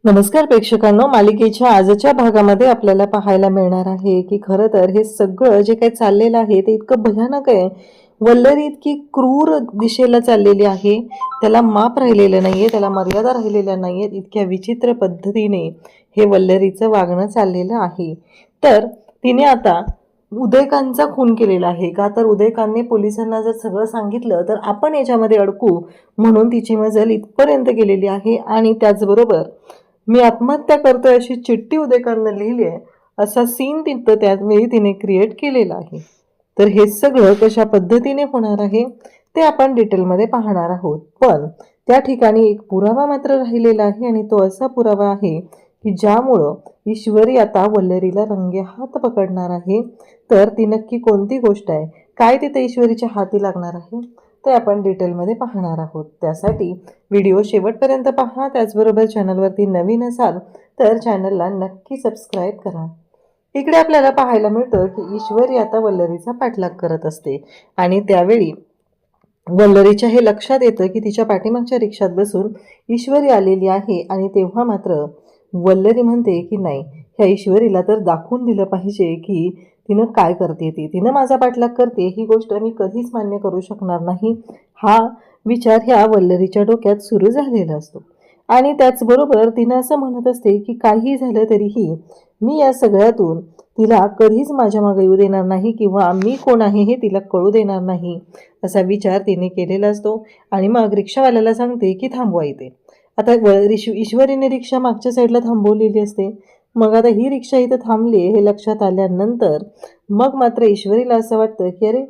नमस्कार प्रेक्षकांनो, मालिकेच्या आजच्या भागामध्ये आपल्याला पाहायला मिळणार आहे की खरं तर हे सगळं जे काही चाललेलं आहे ते इतकं भयानक आहे. वल्लरी इतकी क्रूर दिशेला चाललेली आहे, त्याला माप राहिलेलं नाहीये, त्याला मर्यादा राहिलेल्या नाहीयेत. इतक्या विचित्र पद्धतीने हे वल्लरीचं वागणं चाललेलं आहे. तर तिने आता उदयकांचा खून केलेला आहे का, तर उदयकांनी पोलिसांना जर सगळं सांगितलं तर आपण याच्यामध्ये अडकू म्हणून तिची मजल इथपर्यंत गेलेली आहे. आणि त्याचबरोबर मी आत्महत्या करतोय अशी चिठ्ठी उदयकांना लिहिली आहे असा सीन तिथं त्यावेळी तिने क्रिएट केलेला आहे. तर हे सगळं कशा पद्धतीने होणार आहे ते आपण डिटेलमध्ये पाहणार आहोत. पण त्या ठिकाणी एक पुरावा मात्र राहिलेला आहे आणि तो असा पुरावा आहे की ज्यामुळं ईश्वरी आता वल्लरीला रंगेहात पकडणार आहे. तर ती नक्की कोणती गोष्ट आहे, काय तिथे ईश्वरीच्या हाती लागणार आहे ते आपण डिटेलमध्ये पाहणार आहोत. त्यासाठी व्हिडिओ शेवटपर्यंत पहा. त्याचबरोबर चॅनलवरती नवीन असाल तर चॅनलला नक्की सबस्क्राईब करा. इकडे आपल्याला पाहायला मिळतं की ईश्वरी आता वल्लरीचा पाठलाग करत असते आणि त्यावेळी वल्लरीच्या हे लक्षात येतं की तिच्या पाठीमागच्या रिक्षात बसून ईश्वरी आलेली आहे. आणि तेव्हा मात्र वल्लरी म्हणते की नाही, ह्या ईश्वरीला तर दाखवून दिलं पाहिजे की तिनं काय करते, तिनं माझा पाठलाग करते, ही गोष्ट मी कधीच मान्य करू शकणार नाही. हा विचार ह्या वल्लरीच्या डोक्यात सुरू झालेला असतो. आणि त्याचबरोबर तिनं असं म्हणत असते की काही झालं तरीही मी या सगळ्यातून तिला कधीच माझ्या मागे येऊ देणार नाही किंवा मी कोण आहे हे तिला कळू देणार नाही असा विचार तिने केलेला असतो. आणि मग रिक्षावाल्याला सांगते की थांबवा इथे. आता ईश्वरीने रिक्षा मागच्या साईडला थांबवलेली असते. मग आता ही रिक्षा इथं थांबली हे लक्षात आल्यानंतर मग मात्र ईश्वरीला असं वाटतं की अरे,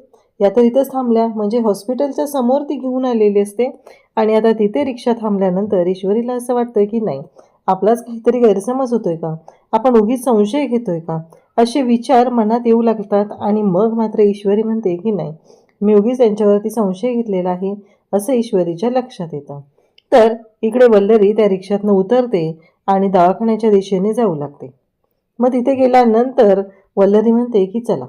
या तर इथंच थांबल्या, म्हणजे हॉस्पिटलच्या समोर ती घेऊन आलेली असते. आणि आता तिथे रिक्षा थांबल्यानंतर ईश्वरीला असं वाटतं की नाही, आपलाच काहीतरी गैरसमज होतोय का, आपण उगीच संशय घेतोय का, असे विचार मनात येऊ लागतात. आणि मग मात्र ईश्वरी म्हणते की नाही, मी उगीच त्यांच्यावरती संशय घेतलेला आहे असं ईश्वरीच्या लक्षात येतं. तर इकडे वल्लरी त्या रिक्षातनं उतरते आणि दवाखान्याच्या दिशेने जाऊ लागते. मग तिथे गेल्यानंतर वल्लरी म्हणते की चला,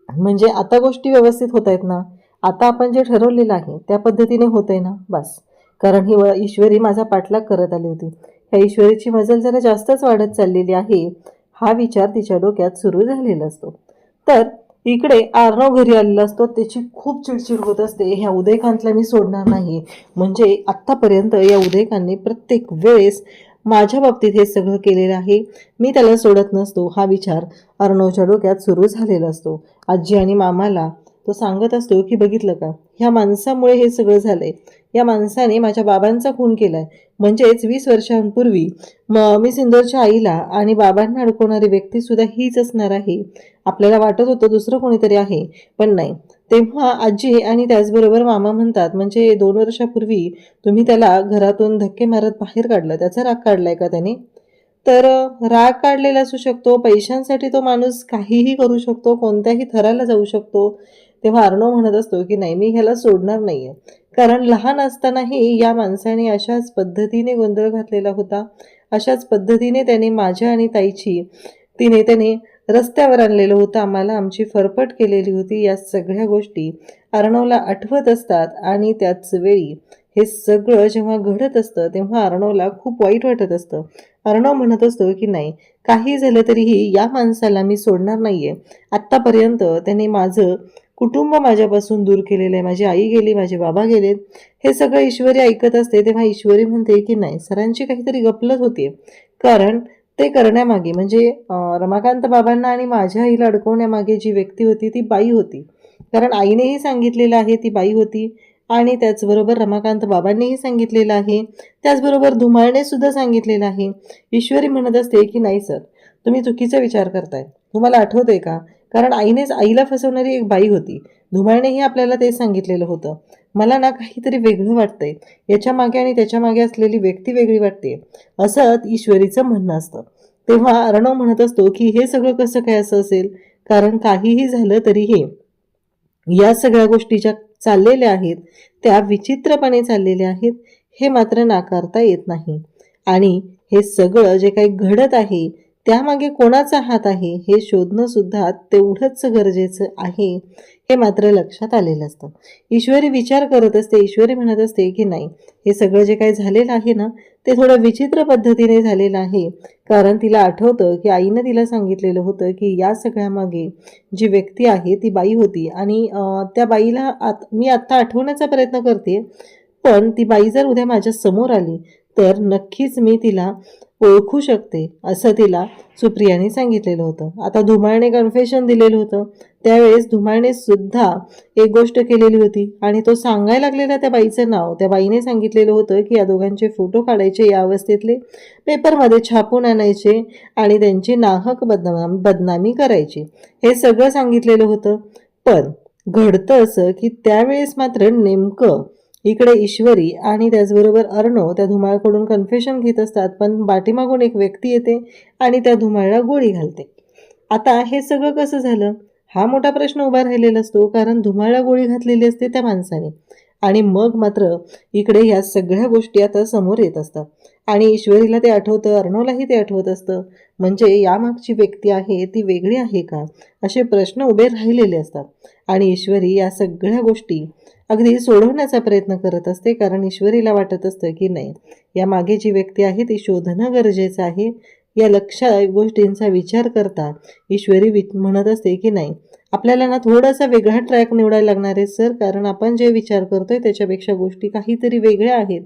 म्हणजे आता गोष्टी व्यवस्थित होत आहेत ना, आता आपण जे ठरवलेलं आहे त्या पद्धतीने होत आहे ना, बस. कारण ही ईश्वरी माझा पाठलाग करत आली होती, ह्या ईश्वरीची मजल जरा जास्तच वाढत चाललेली आहे, हा विचार तिच्या डोक्यात सुरू झालेला असतो. तर इकडे आर्नव घरी आलेला असतो. त्याची खूप चिडचिड होत असते, ह्या उदयकांतला मी सोडणार नाही, म्हणजे आत्तापर्यंत या उदयकांनी प्रत्येक वेळेस माझ्या बाबतीत हे सगळं केलेलं आहे, मी त्याला सोडत नसतो, हा विचार अर्णवच्या डोक्यात सुरू झालेला असतो. आजी आणि मामाला तो सांगत असतो की बघितलं का, ह्या माणसामुळे हे सगळं झालंय, या माणसाने माझ्या बाबांचा खून केलाय, म्हणजेच 20 वर्षांपूर्वी मी सिंदूरच्या आईला आणि बाबांना अडकवणारी व्यक्ती सुद्धा हीच असणार आहे. आपल्याला वाटत होतं दुसरं कोणीतरी आहे, पण नाही. तेव्हा आजी आणि त्याचबरोबर मामा म्हणतात, म्हणजे 2 वर्षापूर्वी तुम्ही त्याला घरातून धक्के मारत बाहेर काढलं, त्याचा राग काढलाय का त्याने? तर राग काढलेला असू शकतो, पैशांसाठी तो माणूस काहीही करू शकतो, कोणत्याही थराला जाऊ शकतो. तेव्हा अर्णव म्हणत असतो की नाही, मी ह्याला सोडणार नाहीये, कारण लहान असतानाही या माणसाने अशाच पद्धतीने गोंधळ घातलेला होता, अशाच पद्धतीने त्याने माझ्या आणि ताईची त्याने रस्त्यावर आणलेलं होतं, आम्हाला आमची फरफट केलेली होती. या सगळ्या गोष्टी अर्णवला आठवत असतात. आणि त्याच वेळी हे सगळं जेव्हा घडत असतं तेव्हा अर्णवला खूप वाईट वाटत असतं. अर्णव म्हणत असतो की नाही, काही झालं तरीही या माणसाला मी सोडणार नाहीये. आत्तापर्यंत त्याने माझं कुटुंब माझ्यापासून दूर केलेलं आहे, माझी आई गेली, माझे बाबा गेलेत, हे सगळं ईश्वरी ऐकत असते. तेव्हा ईश्वरी म्हणते की नाही, सरांची काहीतरी गफलत होती, कारण ते करण्यामागे म्हणजे रमाकांत बाबांना आणि माझ्या आईला अडकवण्यामागे जी व्यक्ती होती ती बाई होती. कारण आईनेही सांगितलेलं आहे ती बाई होती, आणि त्याचबरोबर रमाकांत बाबांनीही सांगितलेलं आहे, त्याचबरोबर धुमाळने सुद्धा सांगितलेलं आहे. ईश्वरी म्हणत असते की नाही सर, तुम्ही चुकीचा विचार करताय, तुम्हाला आठवतंय का, कारण आईनेच आईला फसवणारी एक बाई होती, धुमाळनेही आपल्याला ते सांगितलेलं होतं. मला ना काहीतरी वेगळं वाटतंय, याच्या मागे आणि त्याच्या मागे असलेली व्यक्ती वेगळी वाटते, असं ईश्वरीचं म्हणणं असतं. तेव्हा अर्णव म्हणत असतो की हे सगळं कसं काय असं असेल, कारण काहीही झालं तरीही या सगळ्या गोष्टी ज्या चाललेल्या आहेत त्या विचित्रपणे चाललेल्या आहेत, हे मात्र नाकारता येत नाही. आणि हे सगळं जे काही घडत आहे त्यामागे कोणाचा हात आहे हे शोधणं सुद्धा तेवढंच गरजेचं आहे. हे मात्र लक्षात आलेलं असतं. ईश्वरी विचार करत असते, ईश्वरी म्हणत असते की नाही, हे सगळं जे काही झालेलं आहे ना ते थोडं विचित्र पद्धतीने झालेलं आहे. कारण तिला आठवतं की आईनं तिला सांगितलेलं होतं की या सगळ्यामागे जी व्यक्ती आहे ती बाई होती आणि त्या बाईला मी आत्ता आठवण्याचा प्रयत्न करते, पण ती बाई जर उद्या माझ्या समोर आली तर नक्कीच मी तिला ओळखू शकते, असं तिला सुप्रियाने सांगितलेलं होतं. आता धुमाळने कन्फेशन दिलेलं होतं. त्यावेळेस धुमाळने सुद्धा एक गोष्ट केलेली होती आणि तो सांगायला लागलेला त्या बाईचं नाव. त्या बाईने सांगितलेलं होतं की या दोघांचे फोटो काढायचे, या अवस्थेतले पेपरमध्ये छापून आणायचे आणि त्यांची नाहक बदनामी करायची, हे सगळं सांगितलेलं होतं. पण घडतं असं की त्यावेळेस मात्र नेमकं इकडे ईश्वरी आणि त्याचबरोबर अर्णव त्या धुमाळकडून कन्फेशन घेत असतात, पण पाठीमागून एक व्यक्ती येते आणि त्या धुमाळला गोळी घालते. आता हे सगळं कसं झालं, हा मोठा प्रश्न उभा राहिलेला असतो, कारण धुमाळला गोळी घातलेली असते त्या माणसाने. आणि मग मात्र इकडे ह्या सगळ्या गोष्टी आता समोर येत असतात आणि ईश्वरीला ते आठवतं, अर्णवलाही ते आठवत असतं. म्हणजे यामागची व्यक्ती आहे ती वेगळी आहे का, असे प्रश्न उभे राहिलेले असतात. आणि ईश्वरी या सगळ्या गोष्टी अगदी सोडवण्याचा प्रयत्न करत असते, कारण ईश्वरीला वाटत असतं की नाही, या मागे जी व्यक्ती आहे ती शोधणं गरजेचं आहे. या गोष्टींचा विचार करता ईश्वरी म्हणत असते की नाही, आपल्याला ना थोडासा वेगळा ट्रॅक निवडायला लागणार आहे सर, कारण आपण जे विचार करतोय त्याच्यापेक्षा गोष्टी काहीतरी वेगळ्या आहेत,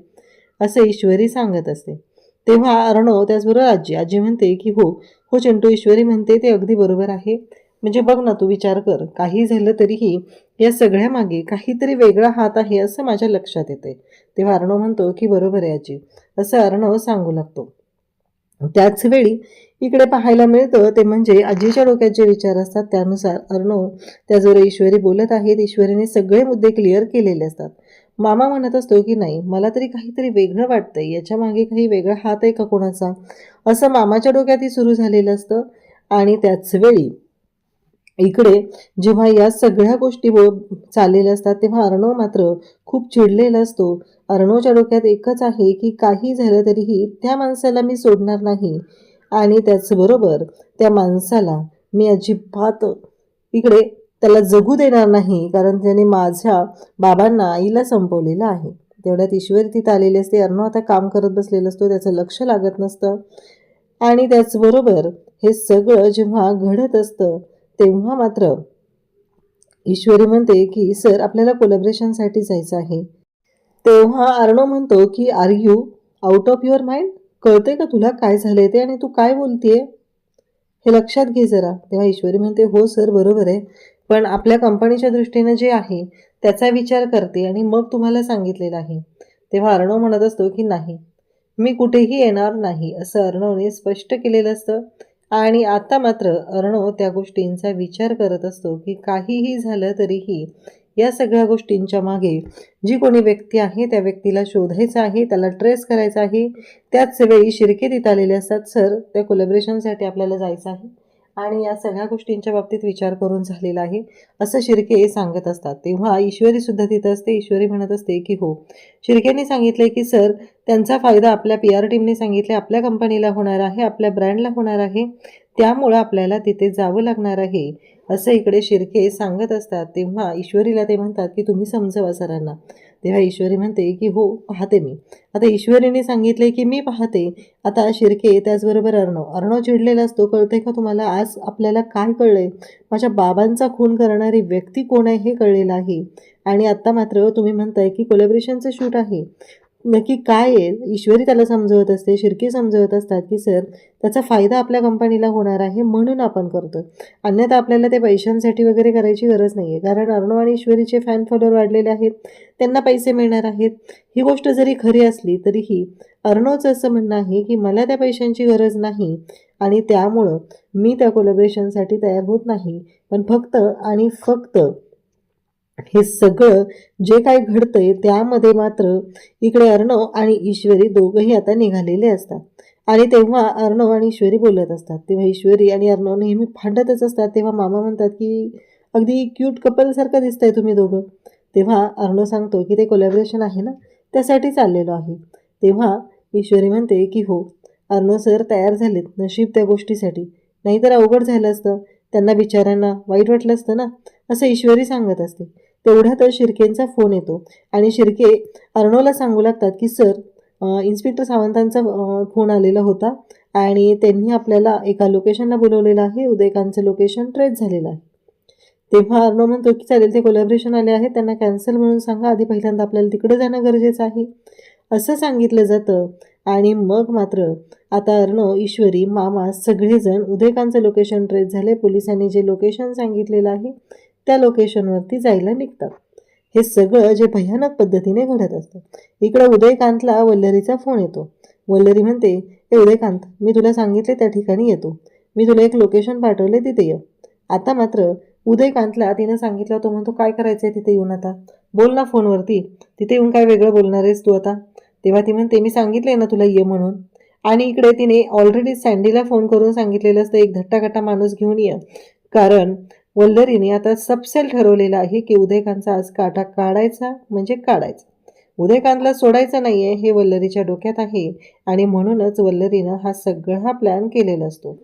असं ईश्वरी सांगत असते. तेव्हा अर्णव त्याचबरोबर आजी म्हणते की हो हो चिंटू, ईश्वरी म्हणते ते अगदी बरोबर आहे. म्हणजे बघ ना, तू विचार कर, काही झालं तरीही या सगळ्या मागे काहीतरी वेगळा हात आहे असं माझ्या लक्षात येते. तेव्हा अर्णव म्हणतो की बरोबर आहे आजी, असं अर्णव सांगू लागतो. त्याच वेळी इकडे पाहायला मिळतं ते म्हणजे आजीच्या डोक्यात जे विचार असतात त्यानुसार अर्णव त्याजवळ ईश्वरी बोलत आहेत. ईश्वरीने सगळे मुद्दे क्लिअर केलेले असतात. मामा म्हणत असतो की नाही, मला तरी काहीतरी वेगळं वाटतंय, याच्या मागे काही वेगळा हात आहे का कोणाचा, असं मामाच्या डोक्यातही सुरू झालेलं असतं. आणि त्याच वेळी इकडे जेव्हा या सगळ्या गोष्टी चाललेल्या असतात तेव्हा अर्णव मात्र खूप चिडलेला असतो. अर्णवच्या डोक्यात एकच आहे की काही झालं तरीही त्या माणसाला मी सोडणार नाही आणि त्याचबरोबर त्या माणसाला मी अजिबात इकडे त्याला जगू देणार नाही, कारण त्याने माझ्या बाबांना आईला संपवलेलं आहे. तेवढ्यात ईश्वरी तिथं आलेली असते. अर्णव आता काम करत बसलेला असतो, त्याचं लक्ष लागत नसतं. आणि त्याचबरोबर हे सगळं जेव्हा घडत असतं तेव्हा मात्र ईश्वरी म्हणते की सर, आपल्याला कोलॅबरेशनसाठी जायचं आहे. तेव्हा अर्णव म्हणतो की are you out of your mind, कळते का तुला काय झालंय ते आणि तू काय बोलतेय, हे लक्षात घे जरा. तेव्हा ईश्वरी म्हणते हो सर बरोबर आहे, पण आपल्या कंपनीच्या दृष्टीनं जे आहे त्याचा विचार करते आणि मग तुम्हाला सांगितलेलं आहे. तेव्हा अर्णव म्हणत असतो की नाही, मी कुठेही येणार नाही, असं अर्णवने स्पष्ट केलेलं असतं. आणि आता मात्र अर्णव त्या गोष्टींचा विचार करत असतो की काहीही झालं तरीही या सगळ्या गोष्टींच्या मागे जी कोणी व्यक्ती आहे त्या व्यक्तीला शोधायचं आहे, त्याला ट्रेस करायचं आहे. त्याच वेळी शिर्के तिथं आलेले असतात. सर, त्या कोलॅबरेशनसाठी आपल्याला जायचं आहे आणि या सगळ्या गोष्टींच्या बाबतीत विचार करून झालेला आहे, असं शिर्के सांगत असतात. तेव्हा ईश्वरीसुद्धा तिथं असते. ईश्वरी म्हणत असते की हो, शिर्केने सांगितले की सर, त्यांचा फायदा आपल्या PR टीमने सांगितले आपल्या कंपनीला होणार आहे, आपल्या ब्रँडला होणार आहे, त्यामुळं आपल्याला तिथे जावं लागणार आहे, असं इकडे शिर्के सांगत असतात. तेव्हा ईश्वरीला ते म्हणतात की तुम्ही समजवा सरांना. तेव्हा ईश्वरी म्हणते की हो पाहते मी. आता ईश्वरीने सांगितले की मी पाहते. आता शिर्के त्याचबरोबर अर्णव चिडलेला असतो. कळते का तुम्हाला, आज आपल्याला काय कळलंय, माझ्या बाबांचा खून करणारी व्यक्ती कोण आहे हे कळलेलं आहे. आणि आत्ता मात्र तुम्ही म्हणताय की कोलॅबरेशनचं शूट आहे, नक्की काय आहे. ईश्वरी त्याला समजवत असते, शिर्के समजवत असतात की सर, त्याचा फायदा आपल्या कंपनीला होणार आहे म्हणून आपण करतोय, अन्यथा आपल्याला ते पैशांसाठी वगैरे करायची गरज नाही आहे, कारण अर्णव आणि ईश्वरीचे फॅन फॉलोअर वाढलेले आहेत, त्यांना पैसे मिळणार आहेत. ही गोष्ट जरी खरी असली तरीही अर्णवचं असं म्हणणं आहे की मला त्या पैशांची गरज नाही आणि त्यामुळं मी त्या कोलॅबरेशनसाठी तयार होत नाही. पण फक्त आणि फक्त हे सगळं जे काही घडतंय त्यामध्ये मात्र इकडे अर्णव आणि ईश्वरी दोघंही आता निघालेले असतात. आणि तेव्हा अर्णव आणि ईश्वरी बोलत असतात. तेव्हा ईश्वरी आणि अर्णव नेहमी भांडतच असतात. तेव्हा मामा म्हणतात की अगदी क्यूट कपलसारखं दिसतंय तुम्ही दोघं. तेव्हा अर्णव सांगतो की ते कोलॅबरेशन आहे ना, त्यासाठी चाललेलो आहे. तेव्हा ईश्वरी म्हणते की हो अर्णव सर तयार झालेत, नशीब त्या गोष्टीसाठी, नाहीतर अवघड झालं असतं. त्यांना बिचाऱ्यांना वाईट वाटलं असतं ना, असं ईश्वरी सांगत असते. तेवढ्यातच शिर्केंचा फोन येतो आणि शिर्के अर्णवला सांगू लागतात की सर, इन्स्पेक्टर सावंतांचा फोन आलेला होता आणि त्यांनी आपल्याला एका लोकेशनला बोलवलेलं आहे, उदयकांतचं लोकेशन ट्रेस झालेलं आहे. तेव्हा अर्णव म्हणतो की चालेल, ते कोलॅबरेशन आले आहेत, त्यांना कॅन्सल म्हणून सांगा, आधी पहिल्यांदा आपल्याला तिकडे जाणं गरजेचं आहे, असं सांगितलं जातं. आणि मग मात्र आता अर्णव, ईश्वरी, मामा सगळेजण उदयकांतचं लोकेशन ट्रेस झाले, पोलिसांनी जे लोकेशन सांगितलेलं आहे त्या लोकेशनवरती जायला निघतात. हे सगळं जे भयानक पद्धतीने घडत असतं. इकडं उदयकांतला वल्लरीचा फोन येतो. वल्लरी म्हणते, हे उदयकांत, मी तुला सांगितले त्या ठिकाणी येतो, मी तुला एक लोकेशन पाठवले, तिथे ये. आता मात्र उदयकांतला तिनं सांगितलं, तो म्हणतो काय करायचं आहे तिथे येऊन, आता बोल ना फोनवरती, तिथे येऊन काय वेगळं बोलणार आहेस तू आता. तेव्हा ती म्हणते, मी सांगितलंय ना तुला ये म्हणून. आणि इकडे तिने ऑलरेडी सँडीला फोन करून सांगितलेलं असतं, एक धट्टाकट्टा माणूस घेऊन ये, कारण वल्लरीने आता सबसेल ठरवलेलं आहे की उदयकांतचा आज काटा काढायचा म्हणजे काढायचा. उदयकांतला सोडायचं नाही आहे हे वल्लरीच्या डोक्यात आहे आणि म्हणूनच वल्लरीनं हा सगळा प्लॅन केलेला असतो.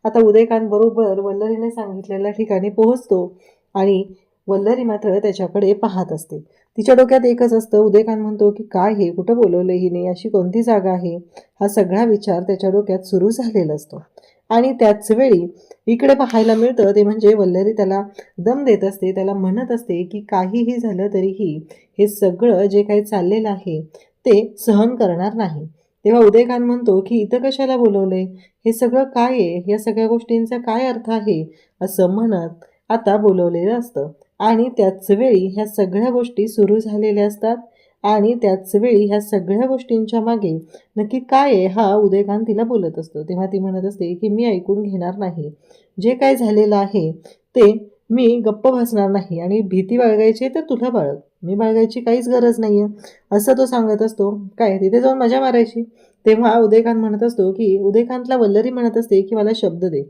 आता उदयकांत बरोबर वल्लरीने सांगितलेल्या ठिकाणी पोहोचतो आणि वल्लरी मात्र त्याच्याकडे पाहत असते. तिच्या डोक्यात एकच असतं. उदयकांत म्हणतो की काय हे, कुठं बोलवलं हिने, अशी कोणती जागा आहे, हा सगळा विचार त्याच्या डोक्यात सुरू झालेला असतो. आणि त्याच वेळी इकडे पाहायला मिळतं ते म्हणजे वल्लरी त्याला दम देत असते, त्याला म्हणत असते की काहीही झालं तरीही हे सगळं जे काही चाललेलं आहे ते सहन करणार नाही. तेव्हा उदयकांत म्हणतो की इथं कशाला बोलवलंय, हे सगळं काय आहे, या सगळ्या गोष्टींचा काय अर्थ आहे, असं म्हणत आता बोलवलेलं असतं. आणि त्याच वेळी ह्या सगळ्या गोष्टी सुरू झालेल्या असतात आणि त्याच वेळी ह्या सगळ्या गोष्टींच्या मागे नक्की काय आहे हा उदयकांत तिला बोलत असतो. तेव्हा ती म्हणत असते की मी ऐकून घेणार नाही, जे काय झालेलं आहे ते मी गप्प बसणार नाही, आणि भीती बाळगायची तर तुला बाळग, मी बाळगायची काहीच गरज नाही आहे, असं तो सांगत असतो. काय तिथे जाऊन मजा मारायची. तेव्हा उदयकांत म्हणत असतो की उदयकांतला वल्लरी म्हणत असते की मला शब्द दे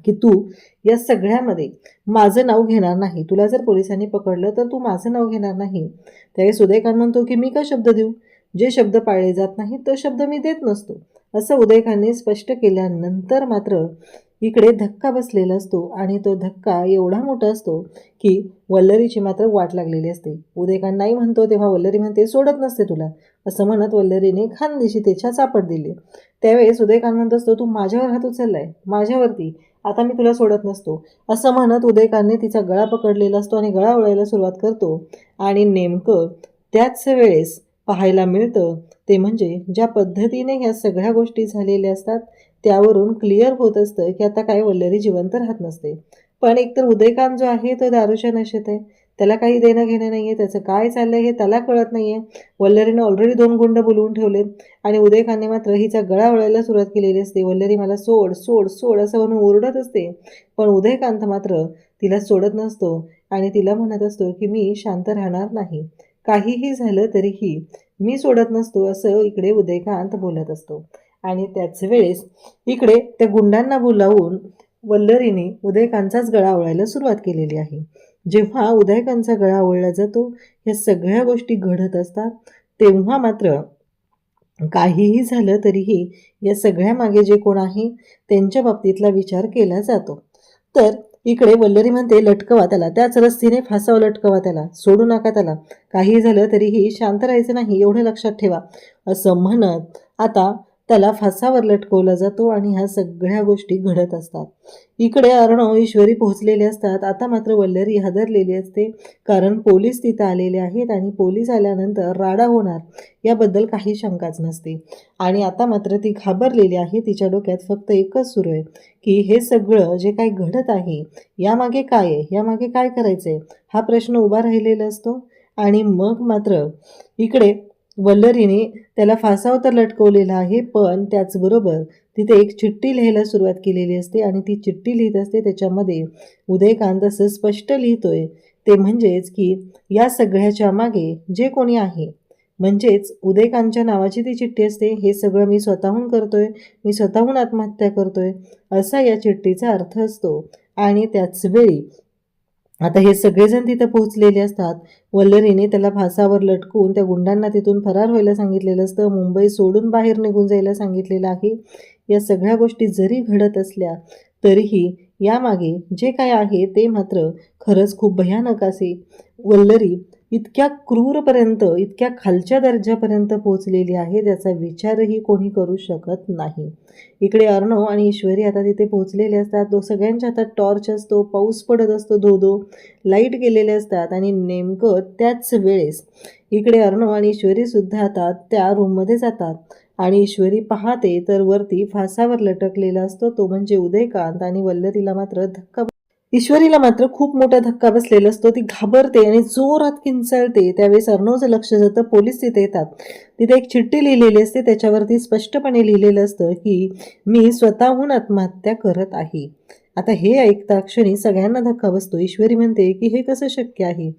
की तू या सगळ्यामध्ये माझं नाव घेणार नाही, तुला जर पोलिसांनी पकडलं तर तू माझं नाव घेणार नाही. त्यावेळेस उदयकांत म्हणतो की मी का शब्द देऊ, जे शब्द पाळले जात नाही तो शब्द मी देत नसतो, असं उदयकांतने स्पष्ट केल्यानंतर मात्र इकडे धक्का बसलेला असतो आणि तो धक्का एवढा मोठा असतो की वल्लरीची मात्र वाट लागलेली असते. उदयकांत नाही म्हणतो तेव्हा वल्लरी म्हणते, सोडत नसते तुला, असं म्हणत वल्लरीने खानदेशी त्याच्या चापट दिली. त्यावेळेस उदयकांत म्हणत असतो, तू माझ्यावर हात उचललाय, माझ्यावरती, आता मी तुला सोडत नसतो, असं म्हणत उदयकांतने तिचा गळा पकडलेला असतो आणि गळा ओळायला सुरुवात करतो. आणि नेमकं त्याच वेळेस पाहायला मिळतं ते म्हणजे ज्या पद्धतीने ह्या सगळ्या गोष्टी झालेल्या असतात त्यावरून क्लिअर होत असतं की आता काय वल्लरी जिवंत राहत नसते. पण एकतर उदयकांत जो आहे तो दारूच्या नशेत आहे, त्याला काही देणं घेणं नाही आहे, त्याचं काय चाललं हे त्याला कळत नाही आहे. वल्लरीनं ऑलरेडी 2 गुंड बोलवून ठेवलेत आणि उदयकांतने मात्र हिचा गळा ओळायला सुरुवात केलेली असते. वल्लरी मला सोड सोड सोड असं म्हणून ओरडत असते, पण उदयकांत मात्र तिला सोडत नसतो आणि तिला म्हणत असतो की मी शांत राहणार नाही, काहीही झालं तरीही मी सोडत नसतो, असं इकडे उदयकांत बोलत असतो. आणि त्याच वेळेस इकडे त्या गुंडांना बोलावून वल्लरीने उदयकांतचाच गळा आवळायला सुरुवात केलेली आहे. जेव्हा उदयकांतचा गळा आवळला जातो, या सगळ्या गोष्टी घडत असतात, तेव्हा मात्र काहीही झालं तरीही या सगळ्या मागे जे कोण आहे त्यांच्या बाबतीतला विचार केला जातो. तर इकडे वल्लरी म्हणते, लटकवा त्याला, त्याच रस्तीने फासाव, लटकवा त्याला, सोडू नका त्याला, काही झालं तरीही शांत राहायचं नाही, एवढं लक्षात ठेवा, असं म्हणत आता त्याला फासावर लटकवला जातो आणि ह्या सगळ्या गोष्टी घडत असतात. इकडे अर्णव, ईश्वरी पोहोचलेले असतात. आता मात्र वल्लरी हादरलेली असते, कारण पोलीस तिथं आलेले आहेत आणि पोलीस आल्यानंतर राडा होणार याबद्दल काही शंकाच नसते. आणि आता मात्र ती घाबरलेली आहे. तिच्या डोक्यात फक्त एकच सुरू आहे की हे सगळं जे काही घडत आहे यामागे काय आहे, यामागे काय करायचं आहे, हा प्रश्न उभा राहिलेला असतो. आणि मग मात्र इकडे वल्लरीने त्याला फासावर तर लटकवलेला आहे, पण त्याचबरोबर तिथे एक चिठ्ठी लिहायला सुरुवात केलेली असते आणि ती चिठ्ठी लिहित असते. त्याच्यामध्ये उदयकांत असं स्पष्ट लिहितोय ते म्हणजेच की या सगळ्याच्या मागे जे कोणी आहे, म्हणजेच उदयकांतच्या नावाची ती चिठ्ठी असते, हे सगळं मी स्वतःहून करतोय, मी स्वतःहून आत्महत्या करतोय, असा या चिठ्ठीचा अर्थ असतो. आणि त्याच वेळी आता हे सगळेजण तिथं पोहोचलेले असतात. वल्लरीने त्याला फासावर लटकून त्या गुंडांना तिथून फरार व्हायला सांगितलेलं असतं, मुंबई सोडून बाहेर निघून जायला सांगितलेलं आहे. या सगळ्या गोष्टी जरी घडत असल्या तरीही यामागे जे काय आहे ते मात्र खरंच खूप भयानक असे. वल्लरी इतक्या क्रूरपर्यंत, इतक्या खालच्या दर्जापर्यंत पोहोचलेली आहे, त्याचा विचारही कोणी करू शकत नाही. इकडे अर्णव आणि ईश्वरी आता तिथे पोहोचलेले असतात. तो सगळ्यांच्या हातात टॉर्च असतो, पाऊस पडत असतो धो-धो, लाईट गेलेले असतात आणि नेमकं त्याच वेळेस इकडे अर्णव आणि ईश्वरीसुद्धा आता त्या रूममध्ये जातात आणि ईश्वरी पाहते तर वरती फासावर लटकलेला असतो तो म्हणजे उदयकांत आणि वल्लरीला मात्र ईश्वरीला मात्र खूप मोठा धक्का बसलेला असतो. ती घाबरते आणि जोरात किंचाळते. त्यावेळेस अर्णवचं लक्ष जातं, पोलीस तिथे येतात. तिथे एक चिठ्ठी लिहिलेली असते, त्याच्यावरती स्पष्टपणे लिहिलेलं असतं की मी स्वतःहून आत्महत्या करत आहे. आता हे ऐकता क्षणी सगळ्यांना धक्का बसतो. ईश्वरी म्हणते की हे कसं शक्य आहे,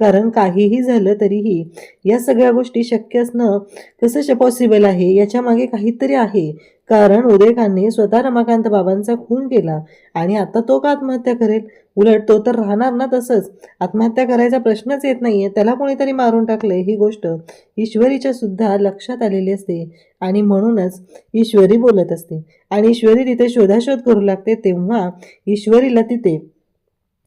कारण काहीही झालं तरीही या सगळ्या गोष्टी शक्य असणं कसं पॉसिबल आहे, याच्या मागे काहीतरी आहे. कारण उदयकांतने स्वतः रमाकांत बाबांचा खून केला आणि आता तो का आत्महत्या करेल? उलट तो तर राहणार ना तसंच. आत्महत्या करायचा प्रश्नच येत नाहीये, त्याला कोणीतरी मारून टाकलंय. ही गोष्ट ईश्वरीच्या सुद्धा लक्षात आलेली असते आणि म्हणूनच ईश्वरी बोलत असते आणि ईश्वरी तिथे शोधाशोध करू लागते. तेव्हा ईश्वरीला तिथे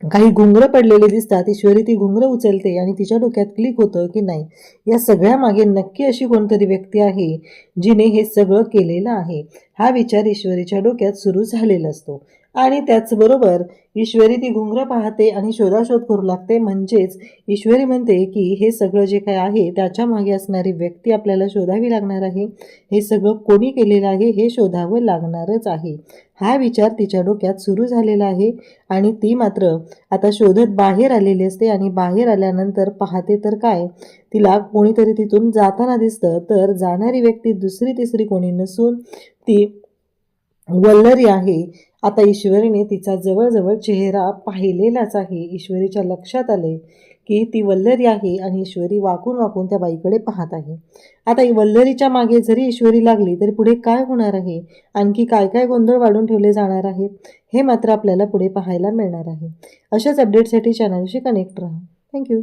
काही घुंगरं पडलेली दिसतात. ईश्वरी ती घुंगरं उचलते आणि तिच्या डोक्यात क्लिक होतं की नाही, या सगळ्या मागे नक्की अशी कोणतरी व्यक्ती आहे जिने हे सगळं केलेलं आहे. हा विचार ईश्वरीच्या डोक्यात सुरू झालेला असतो आणि त्याचबरोबर ईश्वरी ती घुंगरं पाहते आणि शोधाशोध करू लागते. म्हणजेच ईश्वरी म्हणते की हे सगळं जे काय आहे त्याच्या मागे असणारी व्यक्ती आपल्याला शोधावी लागणार आहे. हे सगळं कोणी केलेलं आहे हे शोधावं लागणारच आहे. हा विचार तिच्या डोक्यात सुरू झालेला आहे आणि ती मात्र आता शोधत बाहेर आलेली असते आणि बाहेर आल्यानंतर पाहते तर काय, तिला कोणीतरी तिथून जाताना दिसतं. तर जाणारी व्यक्ती दुसरी तिसरी कोणी नसून ती वल्लरी आहे. आता ईश्वरीने तिचा जवळजवळ चेहरा पाहिलेलाच आहे. ईश्वरीच्या लक्षात आले की ती वल्लरी आहे आणि ईश्वरी वाकून वाकून त्या बाईकडे पाहत आहे. आता वल्लरीच्या मागे जरी ईश्वरी लागली तरी पुढे काय होणार आहे, आणखी काय काय गोंधळ वाढून ठेवले जाणार आहेत, हे मात्र आपल्याला पुढे पाहायला मिळणार आहे. अशाच अपडेटसाठी चॅनलशी कनेक्ट राहा. थँक्यू.